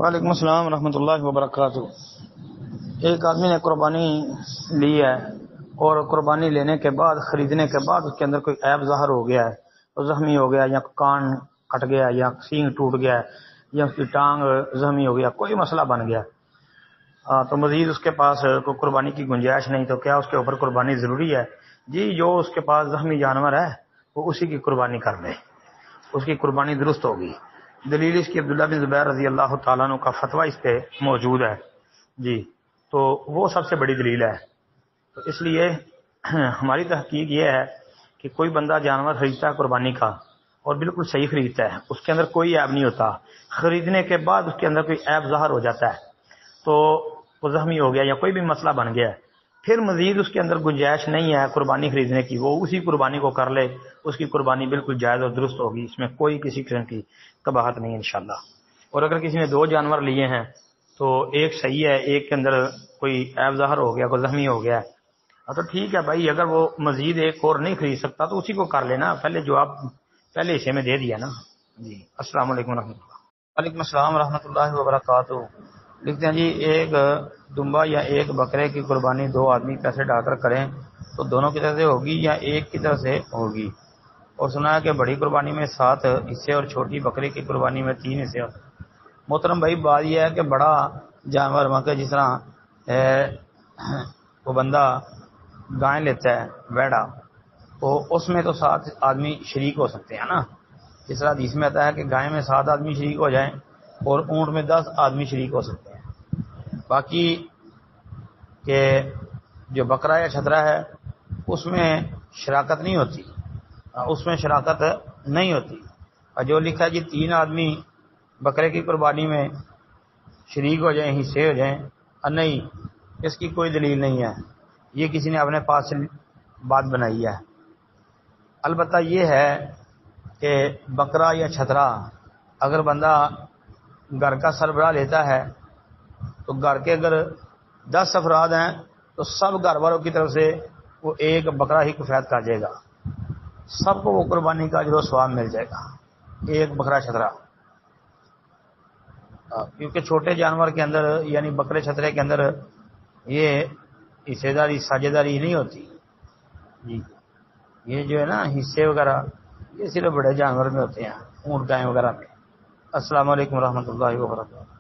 وعلیکم السلام ورحمۃ اللہ وبرکاتہ۔ ایک آدمی نے قربانی لی ہے اور قربانی لینے کے بعد خریدنے کے بعد اس کے اندر کوئی عیب ظاہر ہو گیا ہے، تو زخمی ہو گیا یا کان کٹ گیا یا سینگ ٹوٹ گیا یا اس کی ٹانگ زخمی ہو گیا، کوئی مسئلہ بن گیا تو مزید اس کے پاس کوئی قربانی کی گنجائش نہیں، تو کیا اس کے اوپر قربانی ضروری ہے؟ جی، جو اس کے پاس زخمی جانور ہے وہ اسی کی قربانی کر دے، اس کی قربانی درست ہوگی۔ دلیل اس کی عبداللہ بن زبیر رضی اللہ تعالیٰ عنہ کا فتویٰ اس پہ موجود ہے جی، تو وہ سب سے بڑی دلیل ہے۔ تو اس لیے ہماری تحقیق یہ ہے کہ کوئی بندہ جانور خریدتا ہے قربانی کا اور بالکل صحیح خریدتا ہے، اس کے اندر کوئی عیب نہیں ہوتا، خریدنے کے بعد اس کے اندر کوئی عیب ظاہر ہو جاتا ہے تو وہ زخمی ہو گیا یا کوئی بھی مسئلہ بن گیا ہے، پھر مزید اس کے اندر گنجائش نہیں ہے قربانی خریدنے کی، وہ اسی قربانی کو کر لے، اس کی قربانی بالکل جائز اور درست ہوگی، اس میں کوئی کسی قسم کی قباحت نہیں انشاءاللہ۔ اور اگر کسی نے دو جانور لیے ہیں تو ایک صحیح ہے، ایک کے اندر کوئی عیب ظاہر ہو گیا، کوئی زخمی ہو گیا تو ٹھیک ہے بھائی، اگر وہ مزید ایک اور نہیں خرید سکتا تو اسی کو کر لینا، پہلے جو آپ پہلے حصے میں دے دیا نا جی۔ السلام علیکم ورحمۃ اللہ۔ وعلیکم السلام ورحمۃ اللہ وبرکاتہ۔ لکھتے ہیں جی، ایک دمبا یا ایک بکرے کی قربانی دو آدمی پیسے ڈال کر کریں تو دونوں کی طرف سے ہوگی یا ایک کی طرف سے ہوگی؟ اور سنا ہے کہ بڑی قربانی میں 7 حصے اور چھوٹی بکری کی قربانی میں 3 حصے ہوتے ہیں۔ محترم بھائی، بات یہ ہے کہ بڑا جانور مکہ جس طرح وہ بندہ گائے لیتا ہے ویڑا، تو اس میں تو 7 آدمی شریک ہو سکتے ہیں نا، اس طرح حدیث میں آتا ہے کہ گائے میں 7 آدمی شریک ہو جائیں اور اونٹ میں 10 آدمی شریک ہو سکتے ہیں۔ باقی کہ جو بکرا یا چھترا ہے اس میں شراکت نہیں ہوتی، اس میں شراکت نہیں ہوتی، اور جو لکھا ہے جی 3 آدمی بکرے کی قربانی میں شریک ہو جائیں، حصے ہو جائیں، نہیں، اس کی کوئی دلیل نہیں ہے، یہ کسی نے اپنے پاس سے بات بنائی ہے۔ البتہ یہ ہے کہ بکرا یا چھترا اگر بندہ گھر کا سربراہ لیتا ہے تو گھر کے اگر 10 افراد ہیں تو سب گھر والوں کی طرف سے وہ ایک بکرا ہی کفایت کر جائے گا، سب کو وہ قربانی کا اجر و ثواب مل جائے گا، ایک بکرا چھترا، کیونکہ چھوٹے جانور کے اندر یعنی بکرے چھترے کے اندر یہ حصے داری ساجھے داری نہیں ہوتی جی، یہ جو ہے نا حصے وغیرہ یہ صرف بڑے جانور میں ہوتے ہیں، اونٹ گائے وغیرہ میں۔ السلام علیکم ورحمۃ اللہ وبرکاتہ۔